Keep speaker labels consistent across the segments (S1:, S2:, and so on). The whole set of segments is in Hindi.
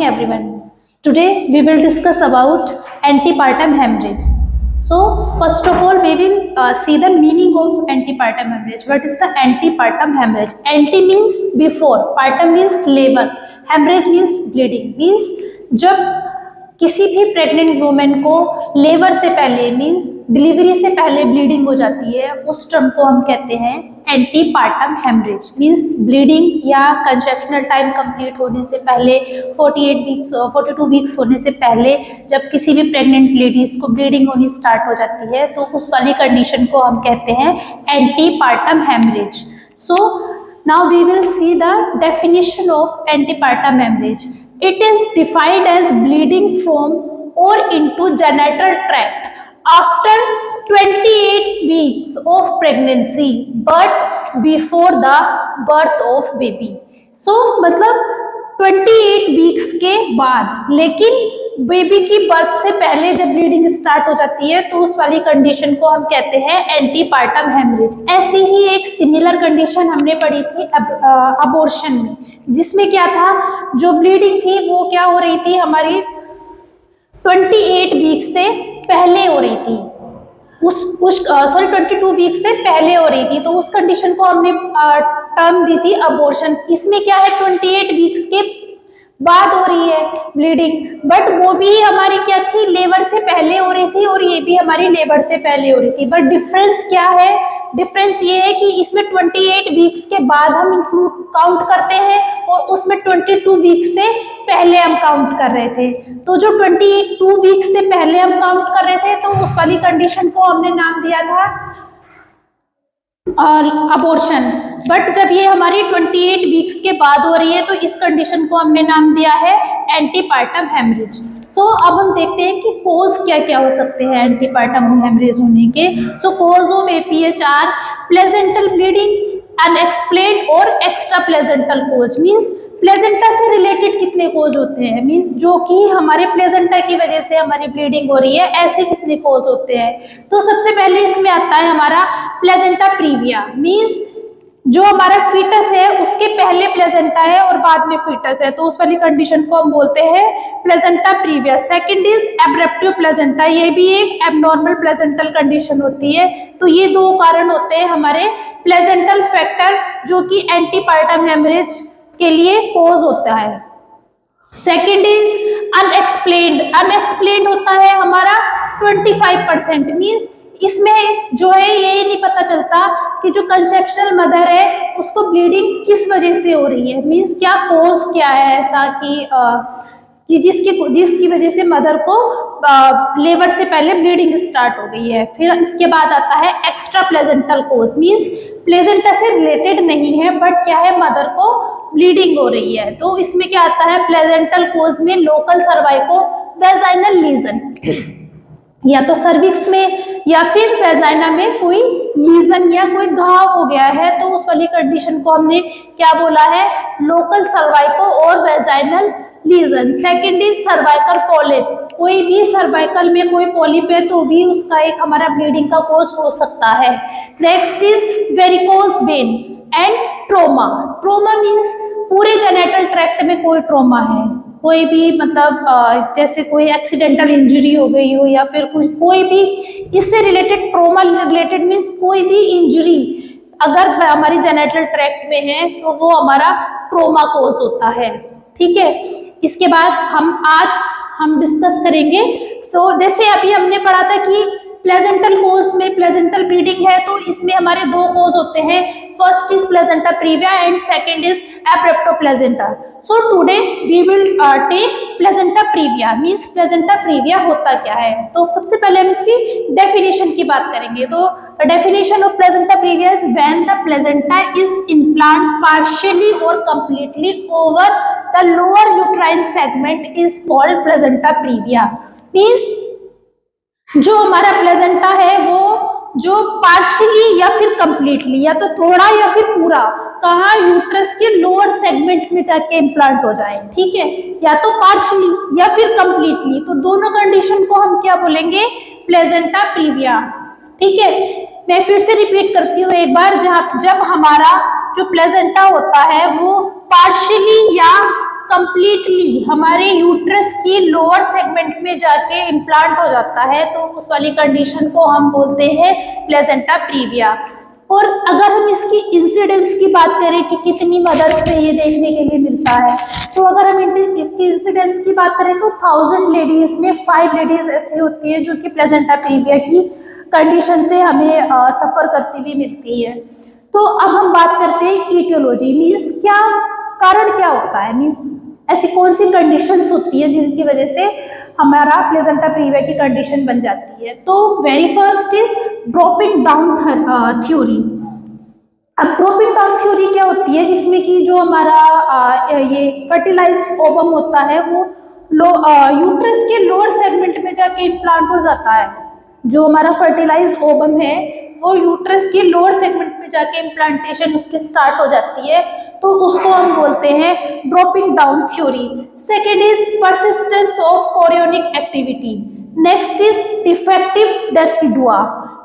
S1: everyone. Today we will discuss about antepartum hemorrhage. So first of all we will see the meaning of antepartum hemorrhage. What is the antepartum hemorrhage? Anti means before, partum means labor, hemorrhage means bleeding. Means जब किसी भी प्रेग्नेंट वुमेन को लेबर से पहले मीन्स डिलीवरी से पहले ब्लीडिंग हो जाती है, उस टर्म को हम कहते हैं एंटीपार्टम हेमरेज। मीन्स ब्लीडिंग या कंसेप्शनल टाइम कंप्लीट होने से पहले 42 वीक्स होने से पहले जब किसी भी प्रेग्नेंट लेडीज को ब्लीडिंग होनी स्टार्ट हो जाती है तो उस वाली कंडीशन को हम कहते हैं antepartum haemorrhage. So now we will see the definition of antepartum haemorrhage. It is defined as bleeding from or into genital tract after 28 weeks of pregnancy but before the birth of baby. So मतलब 28 वीक्स के बाद, लेकिन बेबी की बर्थ से पहले जब ब्लीडिंग स्टार्ट हो जाती है तो उस वाली कंडीशन को हम कहते हैं एंटीपार्टम हेमरेज। ऐसी ही एक सिमिलर कंडीशन हमने पढ़ी थी अबॉर्शन में, जिसमें क्या था, जो ब्लीडिंग थी वो क्या हो रही थी, हमारी 28 वीक से पहले हो रही थी, 22 वीक से पहले हो रही थी, तो उस कंडीशन को हमने टर्म दी थी अबॉर्शन। इसमें क्या है, 28 वीक्स के बाद हो रही है ब्लीडिंग, बट वो भी हमारी क्या थी, लेबर से पहले हो रही थी और ये भी हमारी लेबर से पहले हो रही थी। बट डिफरेंस क्या है, डिफरेंस ये है कि इसमें 28 वीक्स के बाद हम इंक्लूड काउंट करते हैं और उसमें 22 वीक से पहले हम काउंट कर रहे थे। तो जो 22 वीक से पहले हम काउंट कर रहे थे तो उस वाली कंडीशन को हमने नाम दिया था अबॉर्शन। बट जब ये हमारी 28 वीक्स के बाद हो रही है तो इस कंडीशन को हमने नाम दिया है एंटीपार्टम हेमरेज। सो अब हम देखते हैं कि कोज क्या क्या हो सकते हैं एंटीपार्टम हेमरेज होने के। So cause of APH are placental bleeding, unexplained और extra placental cause. Means placenta से रिलेटेड कितने कोज होते हैं, मीन्स जो कि हमारे प्लेजेंटा की वजह से हमारी ब्लीडिंग हो रही है, ऐसे कितने कोज होते हैं। तो सबसे पहले इसमें आता है हमारा प्लेजेंटा प्रीविया। मीन्स जो हमारा फीटस है उसके पहले प्लेजेंटा है और बाद में फीटस है, तो उस वाली कंडीशन को हम बोलते हैं placenta previa. Second is abruptive placenta, ये भी एक एबनॉर्मल प्लेजेंटल कंडीशन होती है। तो ये दो कारण होते हैं हमारे प्लेजेंटल फैक्टर जो कि एंटीपार्टम हेमरेज के लिए कोज होता है। सेकेंड इज अनएक्सप्लेन्ड, अनएक्सप्लेन्ड होता है हमारा 25%। मीन्स इसमें जो है ये नहीं पता चलता कि जो कंसेप्शनल मदर है उसको ब्लीडिंग किस वजह से हो रही है, मीन्स क्या कोज क्या है ऐसा कि जिसकी वजह से मदर को लेबर से पहले ब्लीडिंग स्टार्ट हो गई है। फिर इसके बाद आता है extra placental cause. Means placenta से रिलेटेड नहीं है बट क्या है, मदर को ब्लीडिंग हो रही है। तो इसमें क्या आता है, प्लेजेंटल कोज में लोकल सर्वाइको वेजाइनल लीजन, या तो सर्विक्स में या फिर वेजाइना में कोई लीजन या कोई घाव हो गया है, तो उस वाली कंडीशन को हमने क्या बोला है, लोकल सर्वाइको और vaginal lesion. Second is cervical polyp, कोई भी सर्वाइकल में कोई पॉलिप है तो भी उसका एक हमारा ब्लीडिंग का कोज हो सकता है। Next is varicose vein and trauma. Trauma means पूरे जेनेटल ट्रैक्ट में कोई ट्रोमा है, कोई भी मतलब जैसे कोई एक्सीडेंटल इंजरी हो गई हो या फिर कोई भी इससे रिलेटेड, ट्रोमा रिलेटेड मीन्स कोई भी इंजरी अगर हमारी जेनेटल ट्रैक्ट में है तो वो हमारा ट्रोमा कोज होता है। ठीक है, इसके बाद हम डिस्कस करेंगे। सो जैसे अभी हमने पढ़ा था कि प्लेजेंटल कोज में प्लेजेंटल ब्लीडिंग है तो इसमें हमारे दो कोज होते हैं, first is placenta previa and second is abruptio placenta. So today we will take placenta previa. Means placenta previa होता क्या है, तो सबसे पहले हम इसकी डेफिनेशन की बात करेंगे। तो definition of placenta previa is when the placenta is implant partially और completely over the lower uterine segment is called placenta previa. Means जो हमारा प्लेजेंटा है वो जो पार्शियली या फिर कंप्लीटली, या तो थोड़ा या फिर पूरा, कहाँ, यूट्रस के लोअर सेगमेंट में जाके इम्प्लांट हो जाए। ठीक है, या तो पार्शियली या फिर कंप्लीटली, तो दोनों कंडीशन को हम क्या बोलेंगे, प्लेजेंटा प्रीविया। ठीक है, मैं फिर से रिपीट करती हूँ एक बार, जब हमारा जो प्लेजेंटा होता है वो पार्शियली या कंप्लीटली हमारे यूट्रस की लोअर सेगमेंट में जाके इम्प्लांट हो जाता है, तो उस वाली कंडीशन को हम बोलते हैं प्लेजेंटा प्रीविया। और अगर हम इसकी इंसिडेंस की बात करें कि कितनी मदर्स में ये देखने के लिए मिलता है, तो अगर हम इसकी इंसिडेंस की बात करें तो 1000 लेडीज में 5 लेडीज ऐसी होती है जो कि प्लेजेंटा प्रीविया की कंडीशन से हमें सफर करती हुई मिलती है। तो अब हम बात करते हैं ईटियोलॉजी, मीन्स क्या कारण क्या होता है, मीन्स ऐसी कौन सी कंडीशंस होती है जिनकी वजह से हमारा प्लेजेंटा प्रीविया की कंडीशन बन जाती है। तो very first is dropping down theory. अब ड्रॉपिंग डाउन थ्योरी क्या होती है, जिसमें कि जो हमारा ये फर्टिलाइज्ड ओवम होता है वो यूट्रस के लोअर सेगमेंट में जाके इम्प्लांट हो जाता है। जो हमारा फर्टिलाइज्ड ओवम है वो यूट्रस के लोअर सेगमेंट में जाके इम्प्लांटेशन उसकी स्टार्ट हो जाती है, तो उसको हम बोलते हैं dropping down theory. Second is persistence of chorionic activity. Next is defective decidua.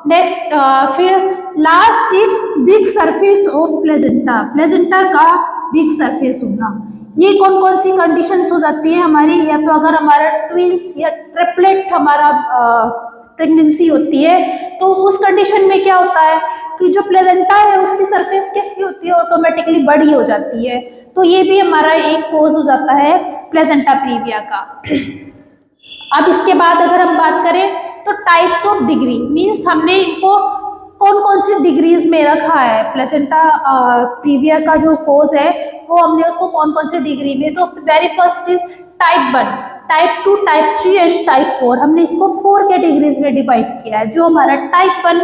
S1: Next फिर last is big surface of placenta, placenta का बिग सरफेस होना। ये कौन कौन सी कंडीशंस हो जाती है हमारी, या तो अगर हमारा ट्विंस या ट्रिपलेट हमारा प्रेगनेंसी होती है, तो उस कंडीशन में क्या होता है कि जो प्लेजेंटा है उसकी सरफेस कैसी होती है, ऑटोमेटिकली बड़ी हो जाती है। तो ये भी हमारा एक कोज हो जाता है प्लेजेंटा प्रीविया का। अब इसके बाद अगर हम बात करें तो टाइप्स ऑफ डिग्री, मीन्स हमने इनको कौन कौन सी डिग्रीज में रखा है, प्लेजेंटा प्रीविया का जो कोज है वो हमने उसको कौन कौन सी डिग्री में, तो very first is type 1, type 2, type 3 and type 4। हमने इसको 4 कैटेगरीज में डिवाइड किया है। जो हमारा टाइप 1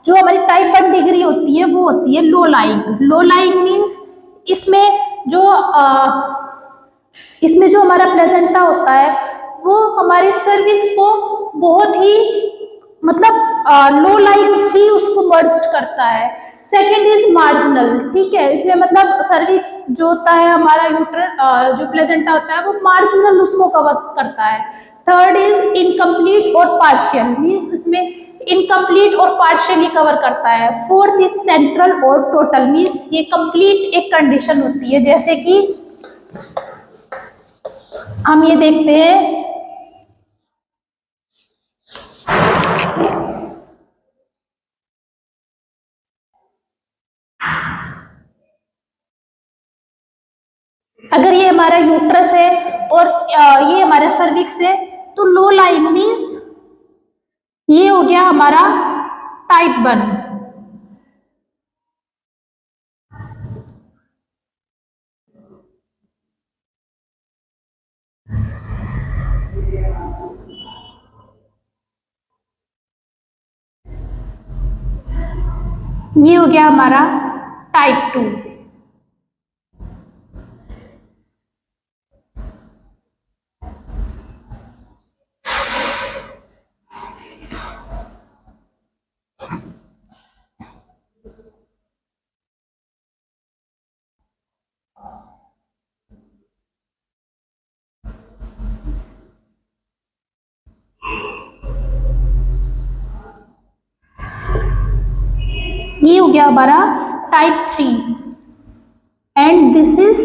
S1: जो हमारी टाइप 1 डिग्री होती है वो होती है low lying. Low lying means इसमें जो हमारा प्लेजेंटा होता है वो हमारे सर्विक्स को बहुत ही मतलब लो लाइंग ही उसको मर्ज करता है। सेकेंड इज मार्जिनल, ठीक है, इसमें मतलब सर्विक्स जो होता है हमारा यूट्रस जो प्लेजेंटा होता है वो मार्जिनल उसको कवर करता है। थर्ड इज इनकम्प्लीट और पार्शियल, मीन्स इसमें इनकम्प्लीट और पार्शियली कवर करता है। फोर्थ इज सेंट्रल और टोटल, मीन्स ये कंप्लीट एक कंडीशन होती है। जैसे कि हम ये देखते हैं अगर ये हमारा यूट्रस है और ये हमारा सर्विक्स है, तो लो लाइंग मीन्स ये हो गया हमारा टाइप 1। ये हो गया हमारा टाइप 2। ये हो गया हमारा type 3 and this is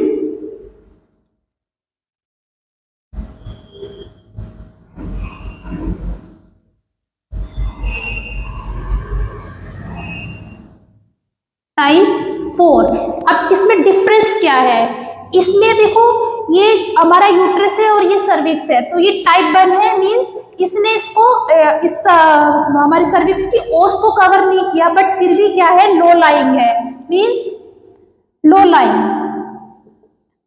S1: type 4। अब इसमें डिफरेंस क्या है, इसमें देखो ये हमारा यूट्रस है और ये सर्विक्स है, तो ये टाइप 1 है, मींस इसने इसको हमारे सर्विक्स की ओस को कवर नहीं किया, बट फिर भी क्या है लो लाइंग है, मींस लो लाइंग।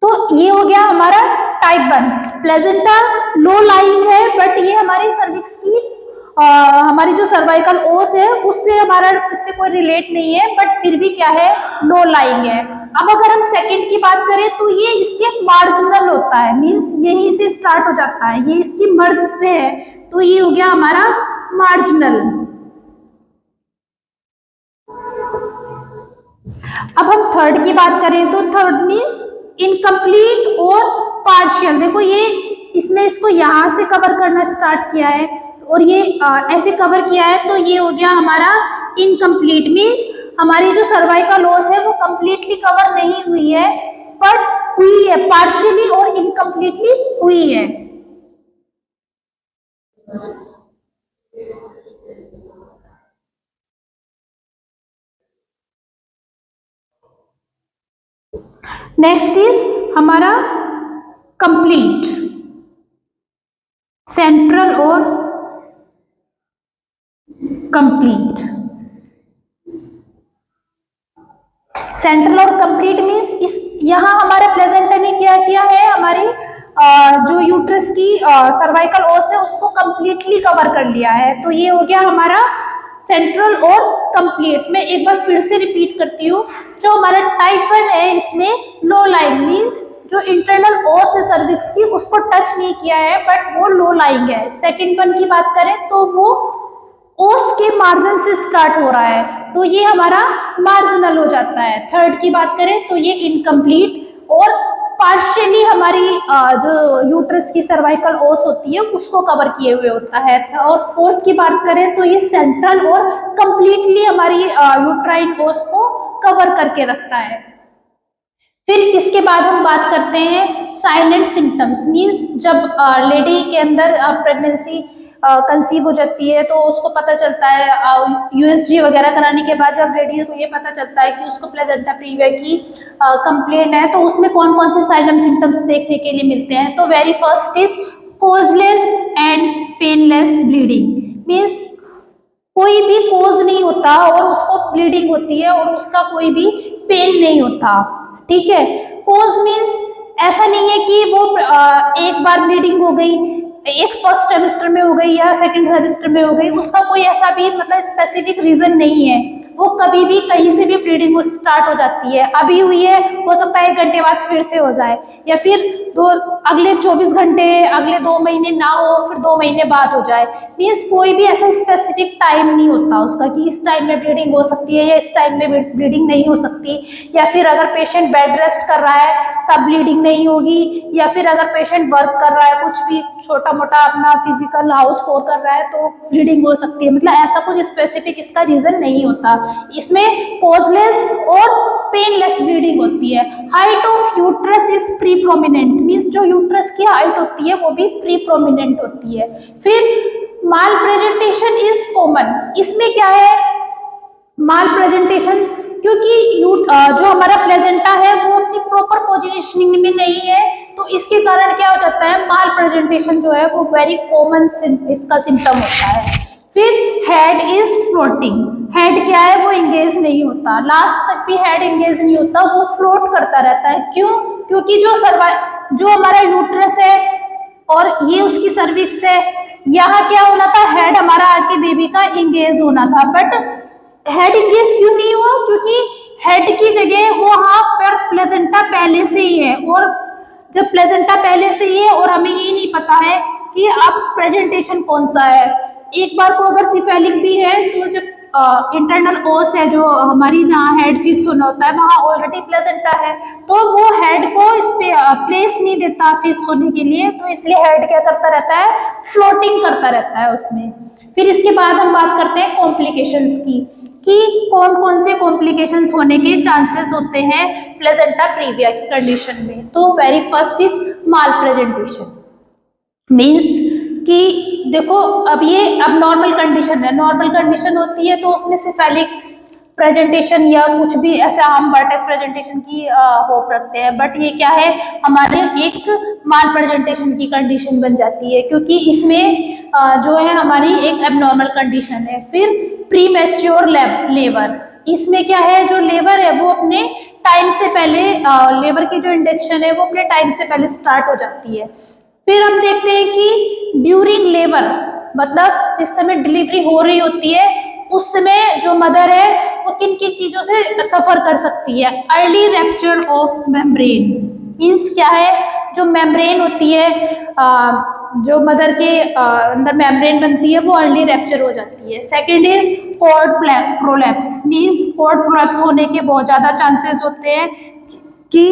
S1: तो ये हो गया हमारा टाइप 1। प्लेजेंटा लो लाइंग है, बट ये हमारी सर्विक्स की हमारी जो सर्वाइकल ओस है उससे हमारा इससे कोई रिलेट नहीं है, बट फिर भी क्या है लो लाइंग है। अब अगर हम सेकंड की बात करें तो ये इसके मार्जिनल होता है, मींस यहीं से स्टार्ट हो जाता है, ये इसकी मर्ज से है, तो ये हो गया हमारा मार्जिनल। अब हम थर्ड की बात करें तो थर्ड मींस इनकम्प्लीट और पार्शियल। देखो ये इसने इसको यहाँ से कवर करना स्टार्ट किया है और ये ऐसे कवर किया है, तो ये हो गया हमारा इनकम्प्लीट, मींस हमारी जो सर्वाइकल ओस है वो कंप्लीटली कवर नहीं हुई है, बट हुई है, पार्शियली और इनकम्प्लीटली हुई है। नेक्स्ट इज हमारा कंप्लीट, सेंट्रल और कंप्लीट। सेंट्रल और कंप्लीट मीन्स इस यहाँ हमारे प्लेजेंटा ने क्या किया है, हमारी जो यूट्रस की सर्वाइकल ओस है उसको कंप्लीटली कवर कर लिया है। तो ये हो गया हमारा सेंट्रल और कंप्लीट। मैं एक बार फिर से रिपीट करती हूँ, जो हमारा टाइप 1 है इसमें लो लाइंग मीन्स जो इंटरनल ओस है सर्विक्स की उसको टच नहीं किया है, बट वो लो लाइंग है। सेकेंड वन की बात करें तो वो ओस के मार्जिन से स्टार्ट हो रहा है, तो ये हमारा मार्जिनल हो जाता है। थर्ड की बात करें तो ये इनकम्प्लीट और पार्शियली हमारी जो यूट्रस की सर्वाइकल ओस होती है उसको कवर किए हुए होता है। और फोर्थ की बात करें तो ये सेंट्रल और कंप्लीटली हमारी यूट्राइन ओस को कवर करके रखता है। फिर इसके बाद हम बात करते हैं साइन एंड सिम्टम्स मीन्स जब लेडी के अंदर प्रेगनेंसी कंसीव हो जाती है तो उसको पता चलता है यूएसजी वगैरह कराने के बाद जब लेडी को ये पता चलता है कि उसको प्लेजेंटा प्रीविया की कंप्लेंट है, तो उसमें कौन कौन से साइन एंड सिम्टम्स देखने के लिए मिलते हैं। तो very first is causeless and painless bleeding means कोई भी कोज नहीं होता और उसको ब्लीडिंग होती है और उसका कोई भी पेन नहीं होता। ठीक है, कोज मीन्स ऐसा नहीं है कि वो एक बार ब्लीडिंग हो गई, एक फर्स्ट सेमेस्टर में हो गई या सेकंड सेमेस्टर में हो गई, उसका कोई ऐसा भी मतलब स्पेसिफिक रीजन नहीं है। वो कभी भी कहीं से भी ब्लीडिंग स्टार्ट हो जाती है, अभी हुई है हो सकता है 1 घंटे बाद फिर से हो जाए, या फिर अगले 24 घंटे अगले 2 महीने ना हो फिर 2 महीने बाद हो जाए। मीन्स कोई भी ऐसा स्पेसिफिक टाइम नहीं होता उसका कि इस टाइम में ब्लीडिंग हो सकती है या इस टाइम में ब्लीडिंग नहीं हो सकती, या फिर अगर पेशेंट बेड रेस्ट कर रहा है तब ब्लीडिंग नहीं होगी, या फिर अगर पेशेंट वर्क कर रहा है कुछ भी छोटा मोटा अपना फिजिकल हाउस कोर कर रहा है तो ब्लीडिंग हो सकती है। मतलब ऐसा कुछ स्पेसिफिक इसका रीजन नहीं होता। इसमें कोजलेस और पेनलेस ब्लीडिंग होती है। Height of uterus is pre prominent means जो यूट्रस की हाइट होती है वो भी प्री प्रोमिनेंट होती है। फिर माल प्रेजेंटेशन इज कॉमन, इसमें क्या है माल प्रेजेंटेशन, क्योंकि जो हमारा प्लेजेंटा है वो अपनी प्रॉपर पोजीशनिंग में नहीं है, तो इसके कारण क्या हो जाता है माल प्रेजेंटेशन जो है वो वेरी कॉमन इसका सिम्टम होता है। फिर हेड इज फ्लोटिंग, हेड क्या है वो एंगेज नहीं होता, लास्ट तक भी हेड एंगेज नहीं होता, वो फ्लोट करता रहता है। क्यों? क्योंकि जो हमारा यूट्रस है और ये उसकी सर्विक्स है, यहाँ क्या होना था हेड हमारा आके बेबी का एंगेज होना था, बट हेड एंगेज क्यों नहीं हुआ? क्योंकि हेड की जगह वहां पर प्लेजेंटा पहले से ही है, और जब प्लेजेंटा पहले से ही है और हमें ये नहीं पता है कि अब प्रेजेंटेशन कौन सा है। एक बार को अगर सिफेलिक भी है तो जब इंटरनल ओस है जो हमारी जहाँ हेड फिक्स होना होता है वहाँ ऑलरेडी प्लेजेंटा है, तो वो हेड को इस पे प्लेस नहीं देता फिक्स होने के लिए, तो इसलिए हेड क्या करता रहता है फ्लोटिंग करता रहता है उसमें। फिर इसके बाद हम बात करते हैं कॉम्प्लिकेशंस की कि कौन कौन से कॉम्प्लिकेशंस होने के चांसेस होते हैं प्लेजेंटा प्रीविया की कंडीशन में। तो very first is mall presentation means कि देखो अब ये अब नॉर्मल कंडीशन है, नॉर्मल कंडीशन होती है तो उसमें सिफेलिक प्रेजेंटेशन या कुछ भी ऐसा हम वर्टेक्स प्रेजेंटेशन की होप रखते हैं, बट ये क्या है हमारे एक माल प्रेजेंटेशन की कंडीशन बन जाती है, क्योंकि इसमें जो है हमारी एक एबनॉर्मल कंडीशन है। फिर प्री मैच्योर लेबर, इसमें क्या है जो लेबर है वो अपने टाइम से पहले लेबर की जो इंडक्शन है वो अपने टाइम से पहले स्टार्ट हो जाती है। फिर हम देखते हैं कि ड्यूरिंग लेबर मतलब जिस समय डिलीवरी हो रही होती है उस समय जो मदर है वो किन किन चीजों से सफर कर सकती है। Early rapture of membrane means क्या है जो मेम्ब्रेन होती है जो मदर के अंदर मेम्ब्रेन बनती है वो अर्ली रैप्चर हो जाती है। Second is cord prolapse means cord prolapse होने के बहुत ज्यादा चांसेस होते हैं कि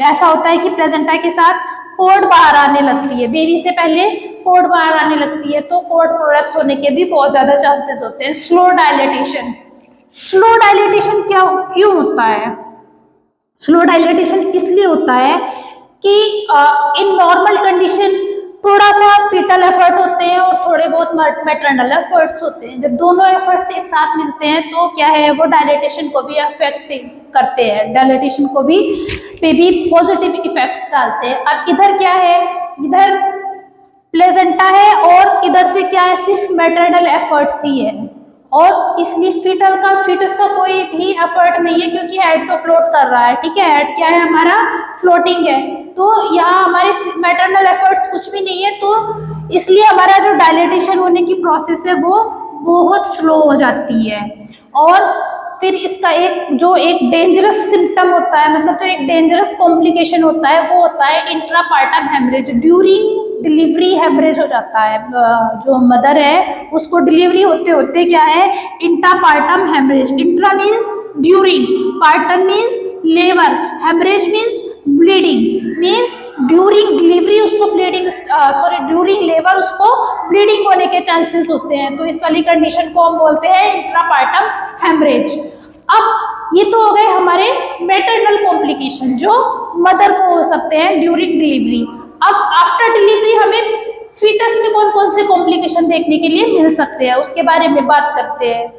S1: ऐसा होता है कि प्लेजेंटा के साथ कोड बाहर आने लगती है, बेबी से पहले कोड बाहर आने लगती है, तो कोड प्रोलैप्स होने के भी बहुत ज्यादा चांसेस होते हैं। स्लो डायलेटेशन, स्लो डायलेटेशन क्या क्यों होता है? स्लो डायलेटेशन इसलिए होता है कि इन नॉर्मल कंडीशन थोड़ा सा फीटल एफर्ट होते हैं और थोड़े बहुत मैटरनल एफर्ट्स होते हैं। जब दोनों एफर्ट्स एक साथ मिलते हैं तो क्या है, वो डायलेटेशन को भी अफेक्ट करते हैं, डायलेटेशन को भी पे भी पॉजिटिव इफेक्ट्स डालते हैं। अब इधर क्या है, इधर प्लेजेंटा है और इधर से क्या है, सिर्फ मैटरनल एफर्ट्स ही है और इसलिए फीटस का कोई भी एफर्ट नहीं है क्योंकि हेड तो फ्लोट कर रहा है। ठीक है, हेड क्या है हमारा, फ्लोटिंग है, तो यहाँ हमारे मैटरनल एफर्ट्स कुछ भी नहीं है, तो इसलिए हमारा जो डायलेटेशन होने की प्रोसेस है वो बहुत स्लो हो जाती है। और फिर इसका एक डेंजरस सिम्टम होता है, मतलब जो एक डेंजरस कॉम्प्लिकेशन होता है वो होता है intrapartum haemorrhage. During delivery haemorrhage हो जाता है, जो मदर है उसको डिलीवरी होते होते क्या है, intrapartum haemorrhage. Intra means during, partum means labour, haemorrhage means bleeding, means during delivery उसको ब्लीडिंग, ड्यूरिंग लेबर उसको ब्लीडिंग होने के चांसेस होते हैं। तो इस वाली कंडीशन को हम बोलते हैं इंट्रापार्टम हेमरेज। अब ये तो हो गए हमारे मैटरनल कॉम्प्लिकेशन जो मदर को हो सकते हैं ड्यूरिंग डिलीवरी। अब आफ्टर डिलीवरी हमें फीटस में कौन कौन से कॉम्प्लिकेशन देखने के लिए मिल सकते हैं उसके बारे में बात करते हैं।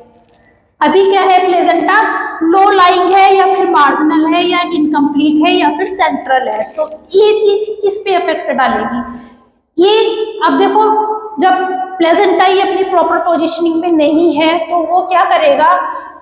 S1: अभी क्या है, प्लेजेंटा लो लाइंग है या फिर मार्जिनल है या इनकम्प्लीट है या फिर सेंट्रल है, तो ये चीज किस पे इफेक्ट डालेगी ये। अब देखो, जब प्लेजेंटा ही अपनी प्रॉपर पोजीशनिंग में नहीं है तो वो क्या करेगा,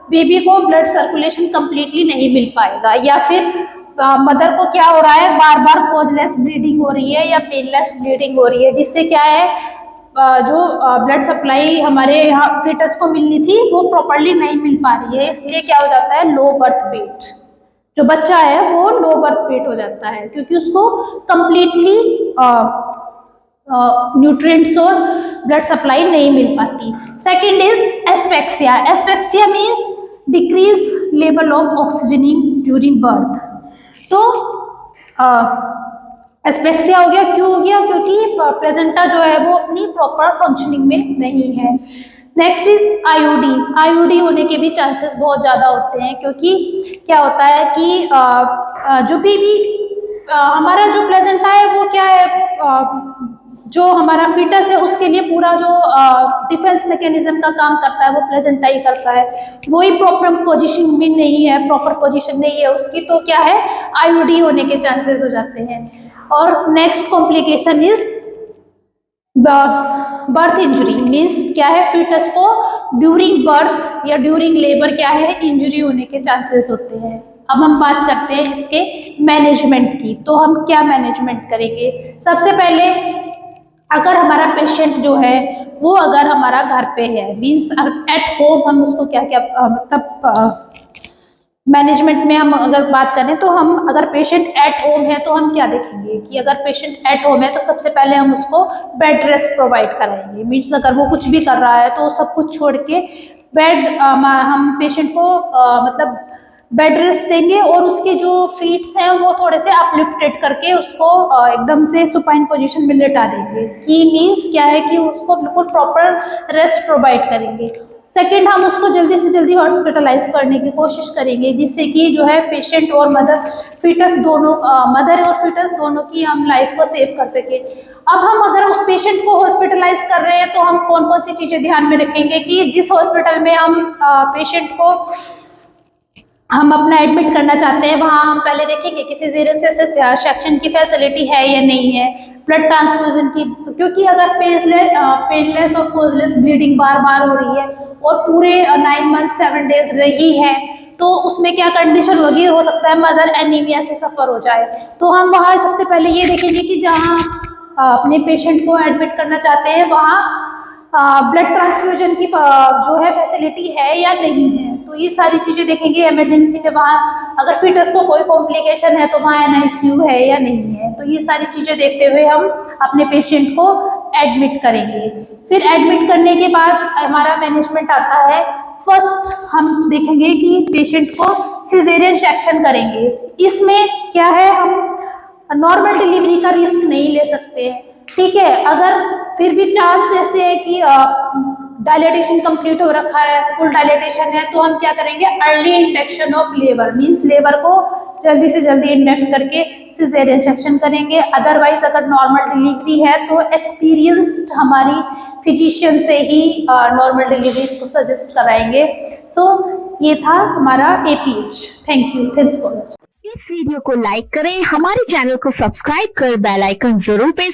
S1: बेबी को ब्लड सर्कुलेशन कंप्लीटली नहीं मिल पाएगा, या फिर मदर को क्या हो रहा है, बार बार कॉजलेस ब्लीडिंग हो रही है या पेनलेस ब्लीडिंग हो रही है, जिससे क्या है जो ब्लड सप्लाई हमारे यहाँ फीटस को मिलनी थी वो प्रॉपरली नहीं मिल पा रही है। इसलिए क्या हो जाता है, लो बर्थ वेट, जो बच्चा है वो लो बर्थ वेट हो जाता है क्योंकि उसको कंप्लीटली न्यूट्रिएंट्स और ब्लड सप्लाई नहीं मिल पाती। Second is asphyxia. Asphyxia means decrease level of oxygening during birth. तो एस्फेक्सिया हो गया, क्यों हो गया, क्योंकि प्लेजेंटा जो है वो अपनी प्रॉपर फंक्शनिंग में नहीं है। Next is IOD. आईओडी होने के भी चांसेस बहुत ज़्यादा होते हैं क्योंकि क्या होता है कि जो भी हमारा जो प्लेजेंटा है वो क्या है, जो हमारा फीटस है उसके लिए पूरा जो डिफेंस मैकेनिज्म का काम करता है वो प्लेजेंटा ही करता है, वही प्रॉपर पोजीशन में नहीं है, प्रॉपर पोजीशन नहीं है उसकी, तो क्या है, आईओडी होने के चांसेस हो जाते हैं। और next complication is birth injury. Means क्या है, फीटस को ड्यूरिंग बर्थ या ड्यूरिंग लेबर क्या है, इंजरी होने के चांसेस होते हैं। अब हम बात करते हैं इसके मैनेजमेंट की, तो हम क्या मैनेजमेंट करेंगे। सबसे पहले अगर हमारा पेशेंट जो है वो अगर हमारा घर पे है, मीन्स एट होम, हम उसको क्या क्या मतलब मैनेजमेंट में हम अगर बात करें तो हम अगर पेशेंट एट होम है तो हम क्या देखेंगे कि अगर पेशेंट एट होम है तो सबसे पहले हम उसको बेड रेस्ट प्रोवाइड कराएंगे। मीन्स अगर वो कुछ भी कर रहा है तो सब कुछ छोड़ के हम पेशेंट को मतलब बेड रेस्ट देंगे और उसके जो फीट्स हैं वो थोड़े से अपलिफ्टेड करके उसको एकदम से सुपाइन पोजीशन में लेटा देंगे। कि मीन्स क्या है कि उसको बिल्कुल प्रॉपर रेस्ट प्रोवाइड करेंगे। सेकेंड, हम उसको जल्दी से जल्दी हॉस्पिटलाइज करने की कोशिश करेंगे जिससे कि जो है पेशेंट और फीटस दोनों, मदर और फीटस दोनों की हम लाइफ को सेव कर सके। अब हम अगर उस पेशेंट को हॉस्पिटलाइज कर रहे हैं तो हम कौन कौन सी चीजें ध्यान में रखेंगे कि जिस हॉस्पिटल में हम पेशेंट को हम अपना एडमिट करना चाहते हैं वहाँ हम पहले देखेंगे कि सिजेरियन सेक्शन की फैसिलिटी है या नहीं है, ब्लड ट्रांसफ्यूजन की, क्योंकि अगर पेनलेस और कोजलेस ब्लीडिंग बार बार हो रही है और पूरे 9 मंथ 7 डेज रही है तो उसमें क्या कंडीशन होगी, हो सकता है मदर एनीमिया से सफर हो जाए। तो हम वहाँ सबसे पहले ये देखेंगे कि जहाँ अपने पेशेंट को एडमिट करना चाहते हैं वहाँ ब्लड ट्रांसफ्यूजन की जो है फैसिलिटी है या नहीं है। तो ये सारी चीजें देखेंगे। इमरजेंसी में वहाँ अगर फीटस को कोई कॉम्प्लिकेशन है तो वहाँ NICU है या नहीं है। तो ये सारी चीजें देखते हुए हम अपने पेशेंट को एडमिट करेंगे। फिर एडमिट करने के बाद हमारा मैनेजमेंट आता है। फर्स्ट हम देखेंगे कि पेशेंट को सिजेरियन सेक्शन करेंगे। इसमें क्या है, हम नॉर्मल डिलीवरी का रिस्क नहीं ले सकते हैं, ठीक है। अगर फिर भी चांस ऐसे है कि डायलेटेशन कंप्लीट हो रखा है, फुल डायलेटेशन है, तो हम क्या करेंगे, early induction of labour, means labour को जल्दी से जल्दी इंडक्ट करके सिजेरियन सेक्शन करेंगे। अदरवाइज अगर नॉर्मल डिलीवरी है तो एक्सपीरियंस्ड हमारी फिजिशियन से ही नॉर्मल डिलीवरी को सजेस्ट कराएंगे। सो ये था हमारा APH। Thank you, thanks for watching.
S2: इस वीडियो को लाइक करें, हमारे चैनल को सब्सक्राइब कर बेल आइकन जरूर प्रेस